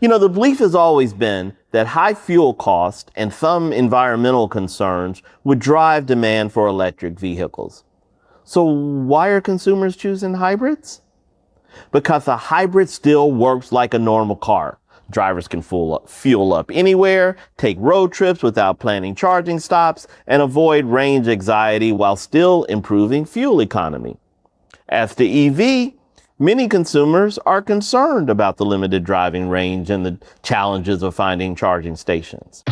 The belief has always been that high fuel costs and some environmental concerns would drive demand for electric vehicles. So why are consumers choosing hybrids? Because a hybrid still works like a normal car. Drivers can fuel up anywhere, take road trips without planning charging stops, and avoid range anxiety while still improving fuel economy. As to EV, many consumers are concerned about the limited driving range and the challenges of finding charging stations.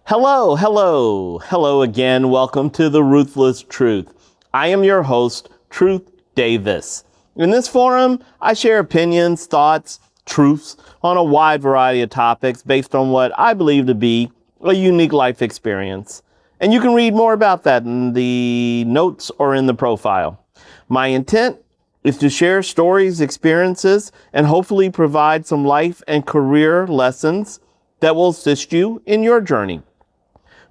Hello again. Welcome to The Ruthless Truth. I am your host, Truth Davis. In this forum, I share opinions, thoughts, truths on a wide variety of topics based on what I believe to be a unique life experience. And you can read more about that in the notes or in the profile. My intent is to share stories, experiences, and hopefully provide some life and career lessons that will assist you in your journey.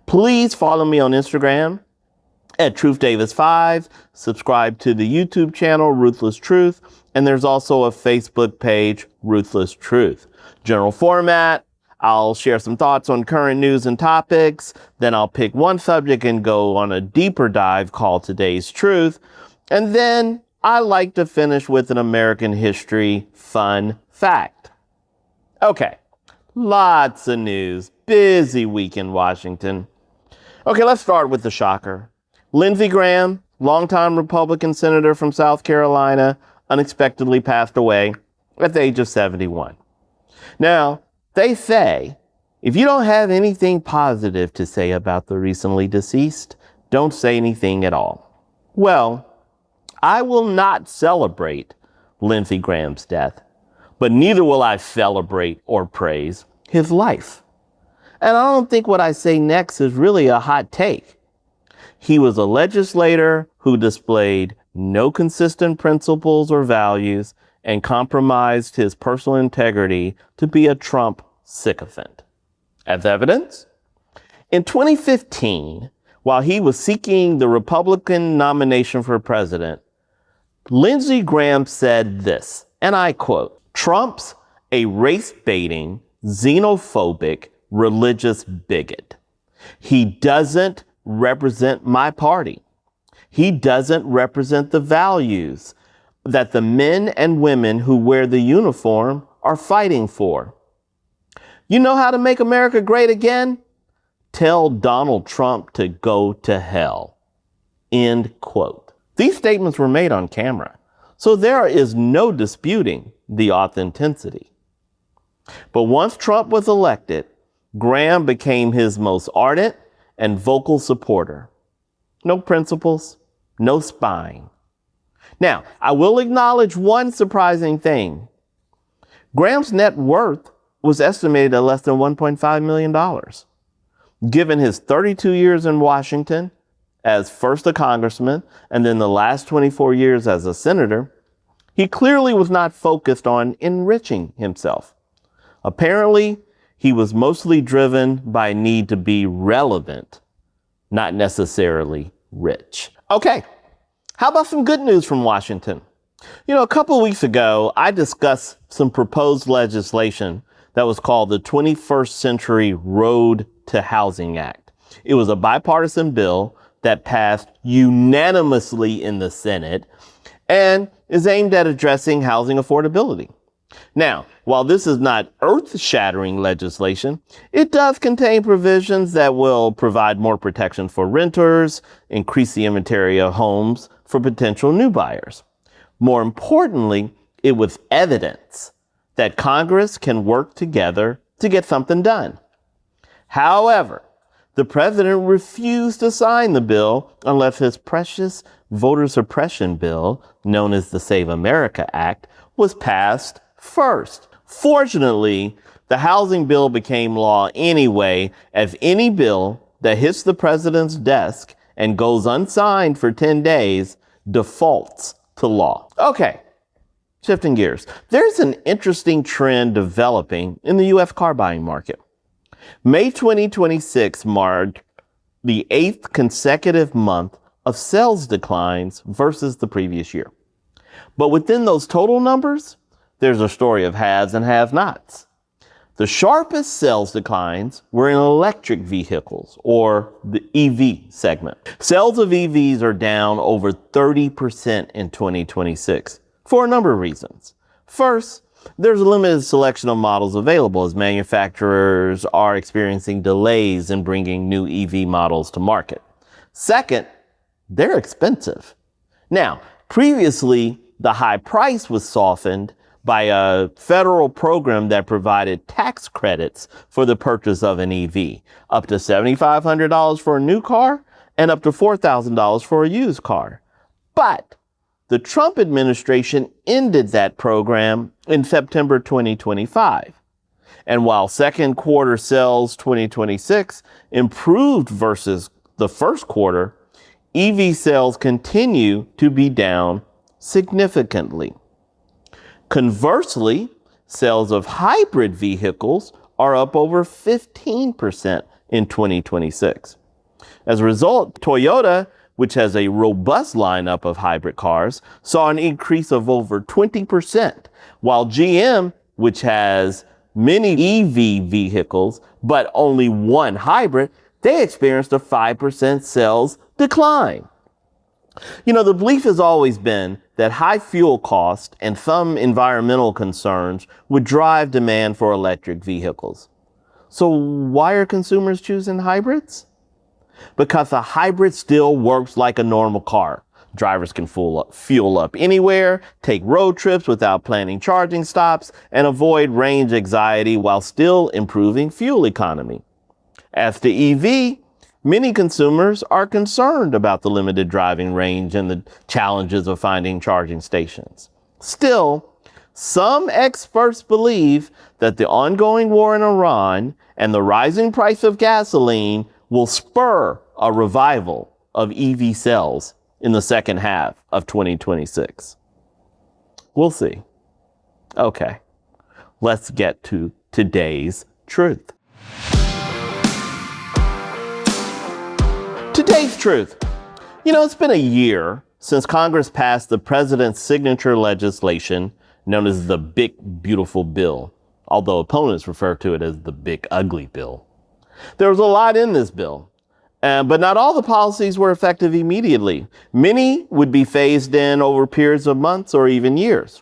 Please follow me on Instagram at TruthDavis5, subscribe to the YouTube channel, Ruthless Truth, and there's also a Facebook page, Ruthless Truth. General format, I'll share some thoughts on current news and topics, then I'll pick one subject and go on a deeper dive called Today's Truth, and then I like to finish with an American history fun fact. Okay, lots of news, busy week in Washington. Okay, let's start with the shocker. Lindsey Graham, longtime Republican senator from South Carolina, unexpectedly passed away at the age of 71. Now, they say, if you don't have anything positive to say about the recently deceased, don't say anything at all. Well, I will not celebrate Lindsey Graham's death, but neither will I celebrate or praise his life. And I don't think what I say next is really a hot take. He was a legislator who displayed no consistent principles or values and compromised his personal integrity to be a Trump sycophant. As evidence, in 2015, while he was seeking the Republican nomination for president, Lindsey Graham said this, and I quote, "Trump's a race-baiting, xenophobic, religious bigot. He doesn't represent my party. He doesn't represent the values that the men and women who wear the uniform are fighting for. You know how to make America great again? Tell Donald Trump to go to hell." End quote. These statements were made on camera, so there is no disputing the authenticity. But once Trump was elected, Graham became his most ardent and vocal supporter. No principles, no spine. Now, I will acknowledge one surprising thing. Graham's net worth was estimated at less than $1.5 million. Given his 32 years in Washington as first a congressman and then the last 24 years as a senator, he clearly was not focused on enriching himself. Apparently, he was mostly driven by a need to be relevant, not necessarily rich. Okay, how about some good news from Washington? A couple of weeks ago, I discussed some proposed legislation that was called the 21st Century Road to Housing Act. It was a bipartisan bill that passed unanimously in the Senate and is aimed at addressing housing affordability. Now, while this is not earth-shattering legislation, it does contain provisions that will provide more protection for renters, increase the inventory of homes for potential new buyers. More importantly, it was evidence that Congress can work together to get something done. However, the president refused to sign the bill unless his precious voter suppression bill, known as the Save America Act, was passed first. Fortunately, the housing bill became law anyway, as any bill that hits the president's desk and goes unsigned for 10 days defaults to law. Okay, Shifting gears, there's an interesting trend developing in the U.S. car buying market. May 2026 marked the 8th consecutive month of sales declines versus the previous year. But within those total numbers, there's a story of haves and have-nots. The sharpest sales declines were in electric vehicles, or the EV segment. Sales of EVs are down over 30% in 2026 for a number of reasons. First, there's a limited selection of models available as manufacturers are experiencing delays in bringing new EV models to market. Second, they're expensive. Now, previously, the high price was softened by a federal program that provided tax credits for the purchase of an EV, up to $7,500 for a new car and up to $4,000 for a used car. But the Trump administration ended that program in September 2025. And while second quarter sales 2026 improved versus the first quarter, EV sales continue to be down significantly. Conversely, sales of hybrid vehicles are up over 15% in 2026. As a result, Toyota, which has a robust lineup of hybrid cars, saw an increase of over 20%, while GM, which has many EV vehicles, but only one hybrid, they experienced a 5% sales decline. You know, the belief has always been that high fuel costs and some environmental concerns would drive demand for electric vehicles. So why are consumers choosing hybrids? Because a hybrid still works like a normal car. Drivers can fuel up anywhere, take road trips without planning charging stops, and avoid range anxiety while still improving fuel economy. As to EV, many consumers are concerned about the limited driving range and the challenges of finding charging stations. Still, some experts believe that the ongoing war in Iran and the rising price of gasoline will spur a revival of EV sales in the second half of 2026. We'll see. Okay, let's get to today's truth. Today's truth. You know, it's been a year since Congress passed the president's signature legislation known as the Big Beautiful Bill, although opponents refer to it as the Big Ugly Bill. There was a lot in this bill, but not all the policies were effective immediately. Many would be phased in over periods of months or even years.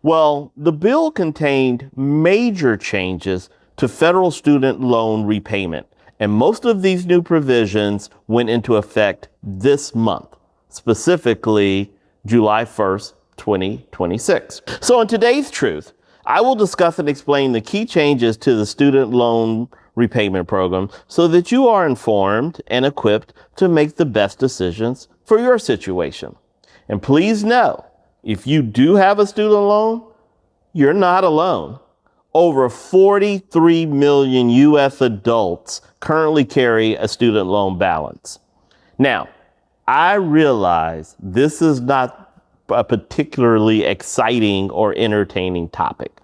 Well, the bill contained major changes to federal student loan repayment, and most of these new provisions went into effect this month, specifically July 1st, 2026. So in today's truth, I will discuss and explain the key changes to the student loan repayment program so that you are informed and equipped to make the best decisions for your situation. And please know, if you do have a student loan, you're not alone. Over 43 million U.S. adults currently carry a student loan balance. Now, I realize this is not a particularly exciting or entertaining topic,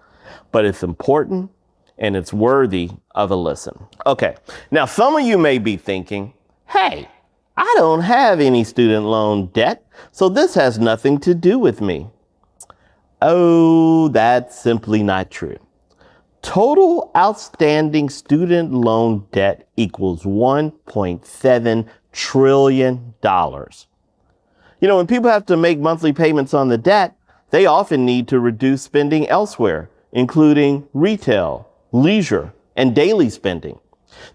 but it's important and it's worthy of a listen. Okay, now some of you may be thinking, hey, I don't have any student loan debt, so this has nothing to do with me. Oh, that's simply not true. Total outstanding student loan debt equals $1.7 trillion. You know, when people have to make monthly payments on the debt, they often need to reduce spending elsewhere, including retail, leisure, and daily spending.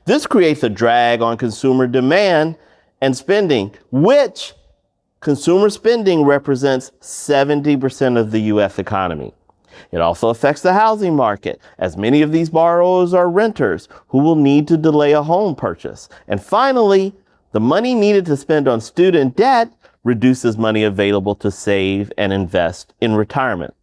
This creates a drag on consumer demand and spending, which consumer spending represents 70% of the U.S. economy. It also affects the housing market, as many of these borrowers are renters who will need to delay a home purchase. And finally, the money needed to spend on student debt reduces money available to save and invest in retirement.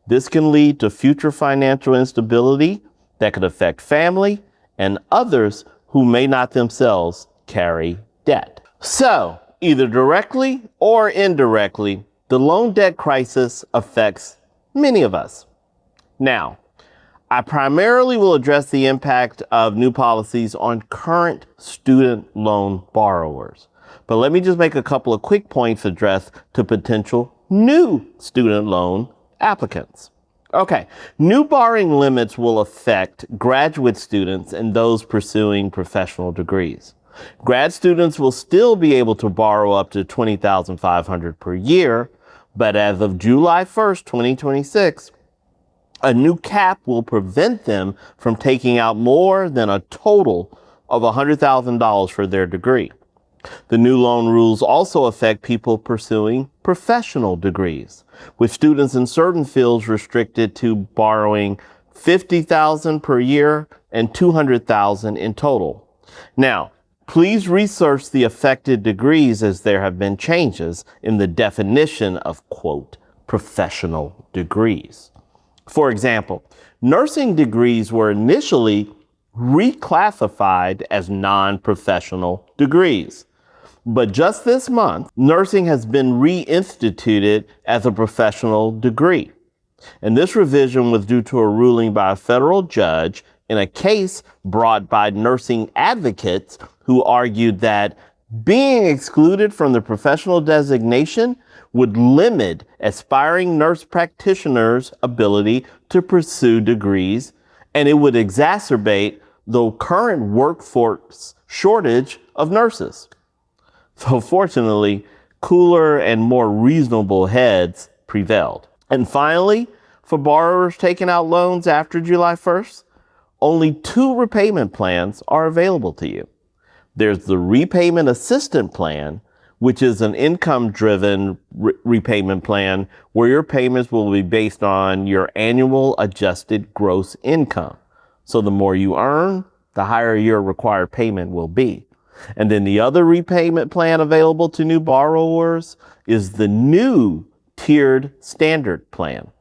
This can lead to future financial instability that could affect family and others who may not themselves carry debt. So, either directly or indirectly, the loan debt crisis affects Many of us. Now, I primarily will address the impact of new policies on current student loan borrowers. But let me just make a couple of quick points addressed to potential new student loan applicants. Okay, new borrowing limits will affect graduate students and those pursuing professional degrees. Grad students will still be able to borrow up to $20,500 per year, but as of July 1st, 2026, a new cap will prevent them from taking out more than a total of $100,000 for their degree. The new loan rules also affect people pursuing professional degrees, with students in certain fields restricted to borrowing $50,000 per year and $200,000 in total. Now, please research the affected degrees, as there have been changes in the definition of, quote, professional degrees. For example, nursing degrees were initially reclassified as non-professional degrees. But just this month, nursing has been reinstituted as a professional degree. And this revision was due to a ruling by a federal judge in a case brought by nursing advocates who argued that being excluded from the professional designation would limit aspiring nurse practitioners' ability to pursue degrees, and it would exacerbate the current workforce shortage of nurses. So fortunately, cooler and more reasonable heads prevailed. And finally, for borrowers taking out loans after July 1st, only 2 repayment plans are available to you. There's the Repayment Assistant Plan, which is an income-driven repayment plan where your payments will be based on your annual adjusted gross income. So the more you earn, the higher your required payment will be. And then the other repayment plan available to new borrowers is the new tiered standard plan.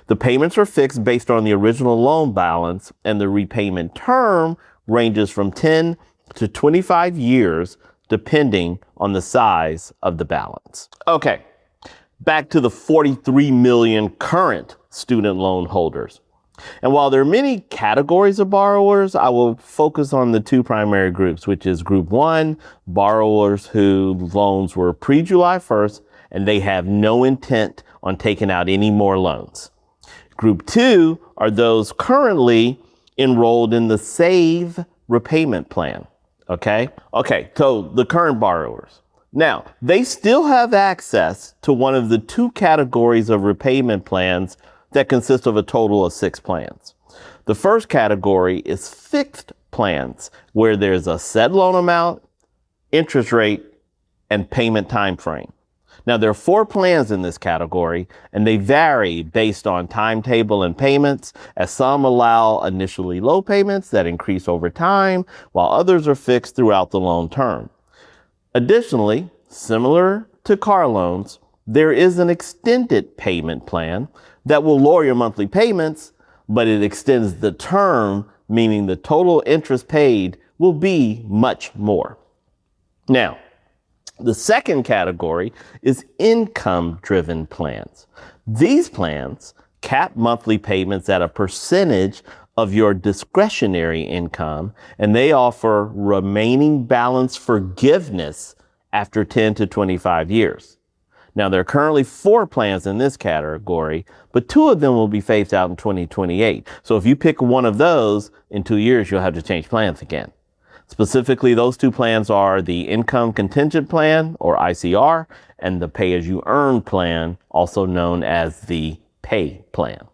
The payments are fixed based on the original loan balance, and the repayment term ranges from 10 to 25 years, depending on the size of the balance. Okay, back to the 43 million current student loan holders. And while there are many categories of borrowers, I will focus on the 2 primary groups, which is Group 1, borrowers whose loans were pre-July 1st, and they have no intent on taking out any more loans. Group 2 are those currently enrolled in the SAVE repayment plan. Okay, so the current borrowers. Now, they still have access to one of the 2 categories of repayment plans that consist of a total of 6 plans. The first category is fixed plans, where there's a set loan amount, interest rate, and payment time frame. Now, there are 4 plans in this category, and they vary based on timetable and payments, as some allow initially low payments that increase over time, while others are fixed throughout the loan term. Additionally, similar to car loans, there is an extended payment plan that will lower your monthly payments, but it extends the term, meaning the total interest paid will be much more. Now, the second category is income-driven plans. These plans cap monthly payments at a percentage of your discretionary income, and they offer remaining balance forgiveness after 10 to 25 years. Now, there are currently 4 plans in this category, but 2 of them will be phased out in 2028. So if you pick one of those, in 2 years, you'll have to change plans again. Specifically, those 2 plans are the Income Contingent Plan, or ICR, and the Pay As You Earn Plan, also known as the Pay Plan.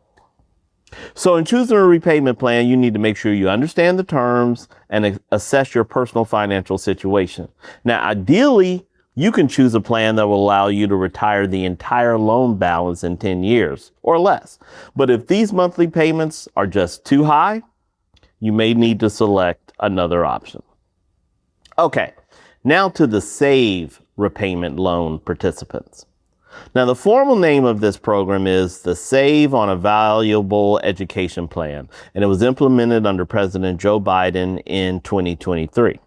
So in choosing a repayment plan, you need to make sure you understand the terms and assess your personal financial situation. Now, ideally, you can choose a plan that will allow you to retire the entire loan balance in 10 years or less. But if these monthly payments are just too high, you may need to select another option. Okay, now to the SAVE repayment loan participants. Now, the formal name of this program is the Save on a Valuable Education Plan, and it was implemented under President Joe Biden in 2023.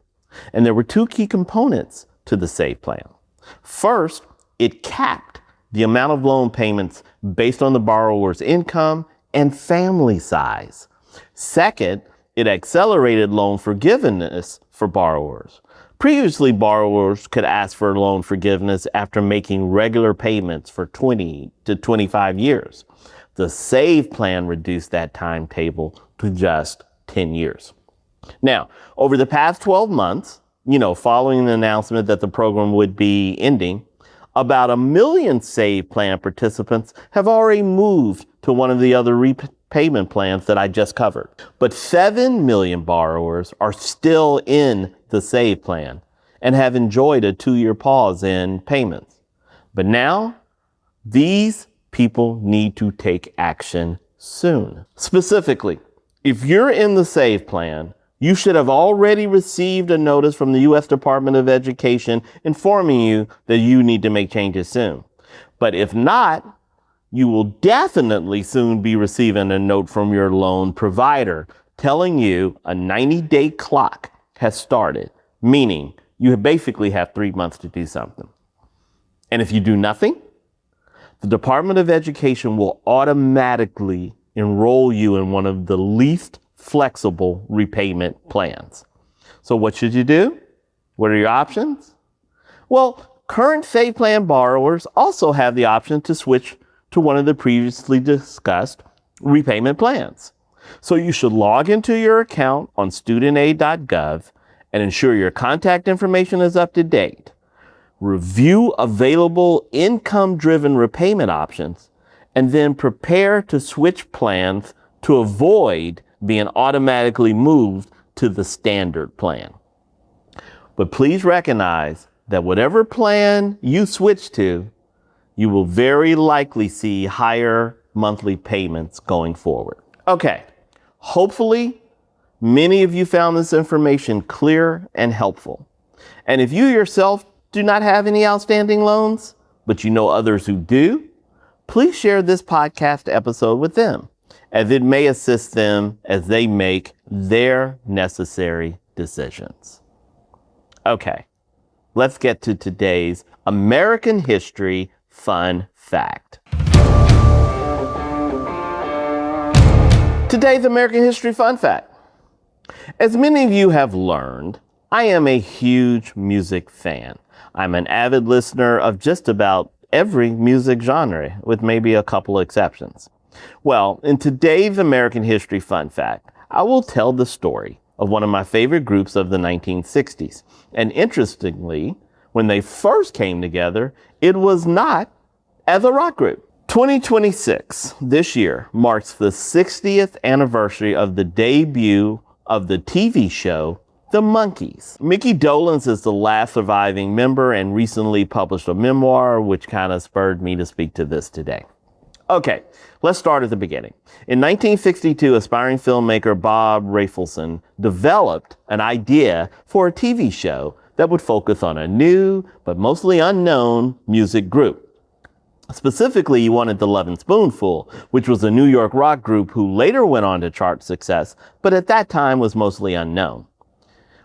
And there were 2 key components to the SAVE plan. First, it capped the amount of loan payments based on the borrower's income and family size. Second, it accelerated loan forgiveness for borrowers. Previously, borrowers could ask for loan forgiveness after making regular payments for 20 to 25 years. The SAVE plan reduced that timetable to just 10 years. Now, over the past 12 months, following the announcement that the program would be ending, about 1 million SAVE plan participants have already moved to one of the other repayment plans that I just covered. But 7 million borrowers are still in the SAVE plan and have enjoyed a 2-year pause in payments. But now, these people need to take action soon. Specifically, if you're in the SAVE plan, you should have already received a notice from the U.S. Department of Education informing you that you need to make changes soon. But if not, you will definitely soon be receiving a note from your loan provider telling you a 90-day clock has started, meaning you basically have 3 months to do something. And if you do nothing, the Department of Education will automatically enroll you in one of the least flexible repayment plans. So what should you do? What are your options? Well, current SAVE plan borrowers also have the option to switch to one of the previously discussed repayment plans. So you should log into your account on studentaid.gov and ensure your contact information is up to date. Review available income-driven repayment options, and then prepare to switch plans to avoid being automatically moved to the standard plan. But please recognize that whatever plan you switch to, you will very likely see higher monthly payments going forward. Okay, hopefully many of you found this information clear and helpful. And if you yourself do not have any outstanding loans, but you know others who do, please share this podcast episode with them, as it may assist them as they make their necessary decisions. Okay, let's get to today's American History Fun Fact. Today's American History Fun Fact. As many of you have learned, I am a huge music fan. I'm an avid listener of just about every music genre, with maybe a couple of exceptions. Well, in today's American History Fun Fact, I will tell the story of one of my favorite groups of the 1960s. And interestingly, when they first came together, it was not as a rock group. 2026, this year, marks the 60th anniversary of the debut of the TV show The Monkees. Mickey Dolenz is the last surviving member and recently published a memoir, which kind of spurred me to speak to this today. Okay, let's start at the beginning. In 1962, aspiring filmmaker Bob Rafelson developed an idea for a TV show that would focus on a new, but mostly unknown, music group. Specifically, he wanted the Lovin' Spoonful, which was a New York rock group who later went on to chart success, but at that time was mostly unknown.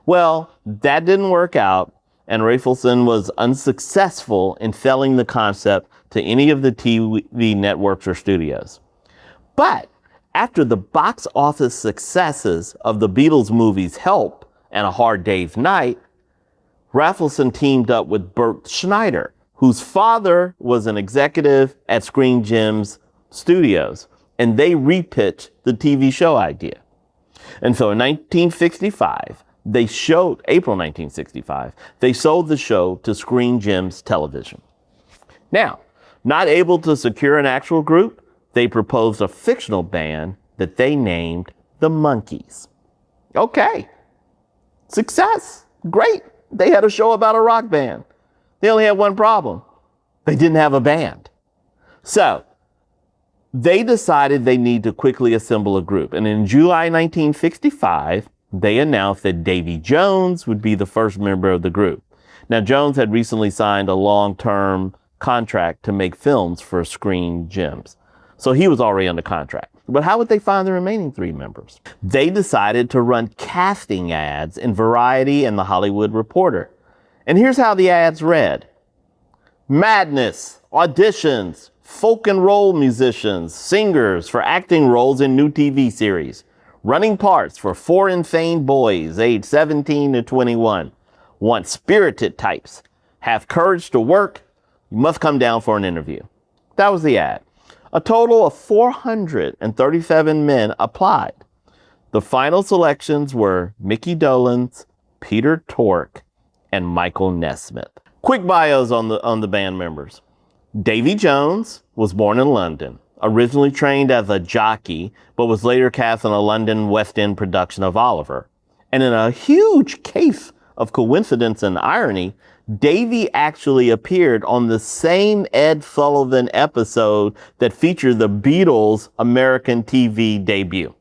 Well, that didn't work out, and Rafelson was unsuccessful in selling the concept to any of the TV networks or studios. But after the box office successes of the Beatles movies Help and A Hard Day's Night, Rafelson teamed up with Bert Schneider, whose father was an executive at Screen Gems Studios, and they repitched the TV show idea. And so in April 1965, they sold the show to Screen Gems Television. Now, not able to secure an actual group, they proposed a fictional band that they named the Monkees. Okay, success, great. They had a show about a rock band. They only had one problem. They didn't have a band. So they decided they need to quickly assemble a group. And in July 1965, they announced that Davy Jones would be the first member of the group. Now, Jones had recently signed a long-term contract to make films for Screen Gems. So he was already under contract. But how would they find the remaining 3 members? They decided to run casting ads in Variety and The Hollywood Reporter. And here's how the ads read. Madness, auditions, folk and roll musicians, singers for acting roles in new TV series, running parts for foreign famed boys aged 17 to 21. Want spirited types, have courage to work, you must come down for an interview. That was the ad. A total of 437 men applied. The final selections were Mickey Dolenz, Peter Tork, and Michael Nesmith. Quick bios on the band members. Davy Jones was born in London, originally trained as a jockey, but was later cast in a London West End production of Oliver. And in a huge case of coincidence and irony, Davy actually appeared on the same Ed Sullivan episode that featured the Beatles' American TV debut.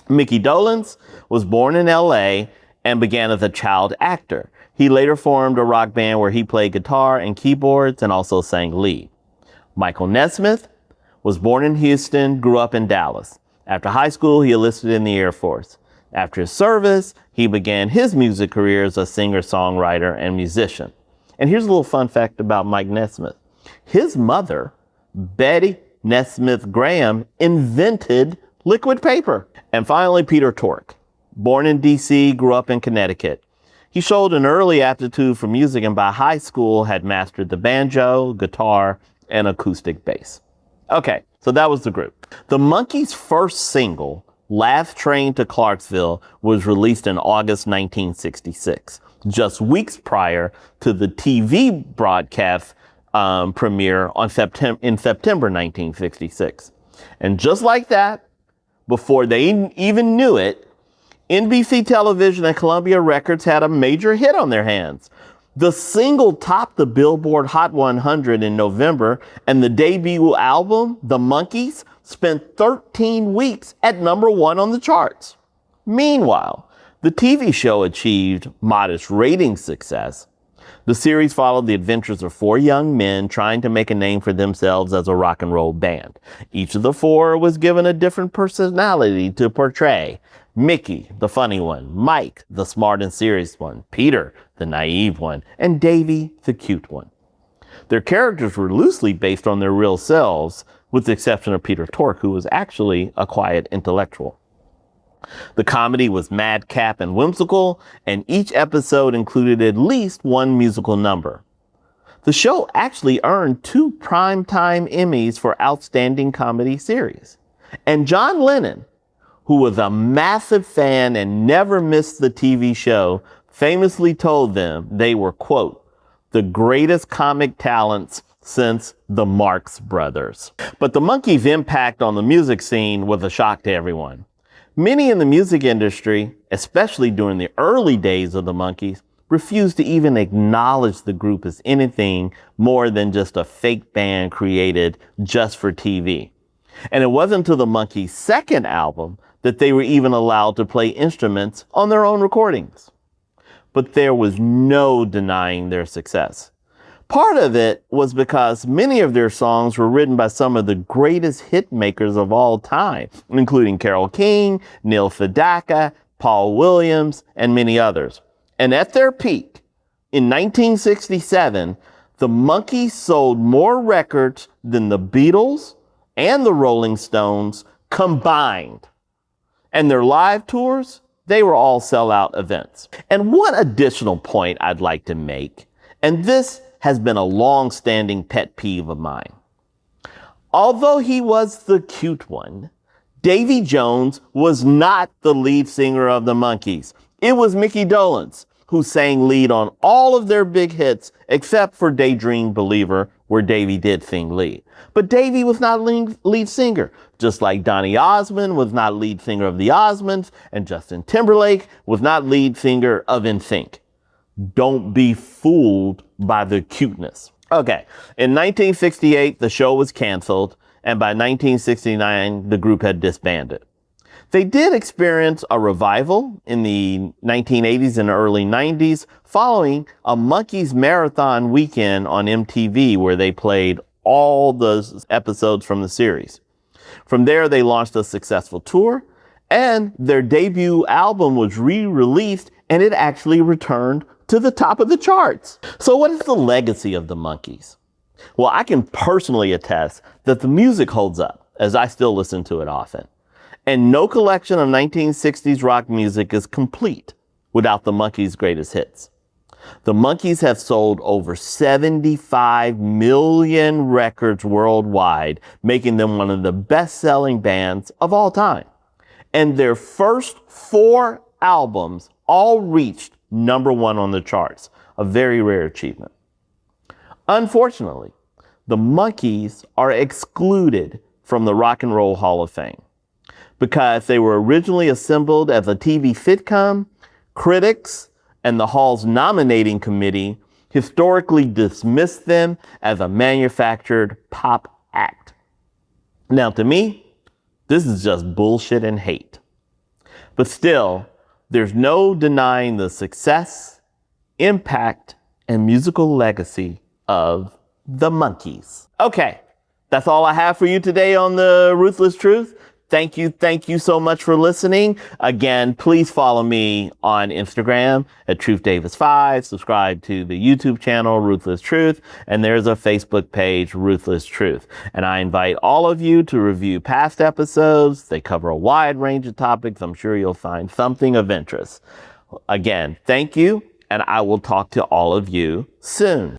Mickey Dolenz was born in LA and began as a child actor. He later formed a rock band where he played guitar and keyboards and also sang lead. Michael Nesmith was born in Houston, grew up in Dallas. After high school, he enlisted in the Air Force. After his service, he began his music career as a singer, songwriter, and musician. And here's a little fun fact about Mike Nesmith. His mother, Betty Nesmith Graham, invented liquid paper. And finally, Peter Tork. Born in D.C., grew up in Connecticut. He showed an early aptitude for music and by high school had mastered the banjo, guitar, and acoustic bass. Okay, so that was the group. The Monkees' first single, Last Train to Clarksville, was released in August 1966, just weeks prior to the TV broadcast premiere in September 1966. And just like that, before they even knew it, NBC Television and Columbia Records had a major hit on their hands. The single topped the Billboard Hot 100 in November, and the debut album, The Monkees, spent 13 weeks at #1 on the charts. Meanwhile, the TV show achieved modest ratings success. The series followed the adventures of 4 young men trying to make a name for themselves as a rock and roll band. Each of the 4 was given a different personality to portray. Mickey, the funny one, Mike, the smart and serious one, Peter, the naive one, and Davy, the cute one. Their characters were loosely based on their real selves, with the exception of Peter Tork, who was actually a quiet intellectual. The comedy was madcap and whimsical, and each episode included at least one musical number. The show actually earned 2 Primetime Emmys for Outstanding Comedy Series. And John Lennon, who was a massive fan and never missed the TV show, famously told them they were, quote, the greatest comic talents since the Marx Brothers. But the Monkees' impact on the music scene was a shock to everyone. Many in the music industry, especially during the early days of the Monkees, refused to even acknowledge the group as anything more than just a fake band created just for TV. And it wasn't until the Monkees' second album that they were even allowed to play instruments on their own recordings. But there was no denying their success. Part of it was because many of their songs were written by some of the greatest hit makers of all time, including Carole King, Neil Sedaka, Paul Williams, and many others. And at their peak, in 1967, the Monkees sold more records than the Beatles and the Rolling Stones combined. And their live tours, they were all sellout events. And one additional point I'd like to make, and this has been a long-standing pet peeve of mine. Although he was the cute one, Davy Jones was not the lead singer of the Monkees. It was Mickey Dolenz, who sang lead on all of their big hits, except for Daydream Believer, where Davy did sing lead. But Davy was not lead singer, just like Donny Osmond was not lead singer of the Osmonds, and Justin Timberlake was not lead singer of NSYNC. Don't be fooled by the cuteness. Okay, in 1968, the show was canceled, and by 1969, the group had disbanded. They did experience a revival in the 1980s and early 90s following a Monkees marathon weekend on MTV where they played all the episodes from the series. From there, they launched a successful tour, and their debut album was re-released, and it actually returned to the top of the charts. So what is the legacy of the Monkees? Well, I can personally attest that the music holds up, as I still listen to it often. And no collection of 1960s rock music is complete without the Monkees' greatest hits. The Monkees have sold over 75 million records worldwide, making them one of the best-selling bands of all time. And their first 4 albums all reached #1 on the charts, a very rare achievement. Unfortunately, the Monkees are excluded from the Rock and Roll Hall of Fame. Because they were originally assembled as a TV sitcom, critics and the Hall's nominating committee historically dismissed them as a manufactured pop act. Now, to me, this is just bullshit and hate. But still, there's no denying the success, impact, and musical legacy of the Monkees. Okay, that's all I have for you today on The Ruthless Truth. Thank you so much for listening. Again, please follow me on Instagram at TruthDavis5. Subscribe to the YouTube channel, Ruthless Truth. And there's a Facebook page, Ruthless Truth. And I invite all of you to review past episodes. They cover a wide range of topics. I'm sure you'll find something of interest. Again, thank you. And I will talk to all of you soon.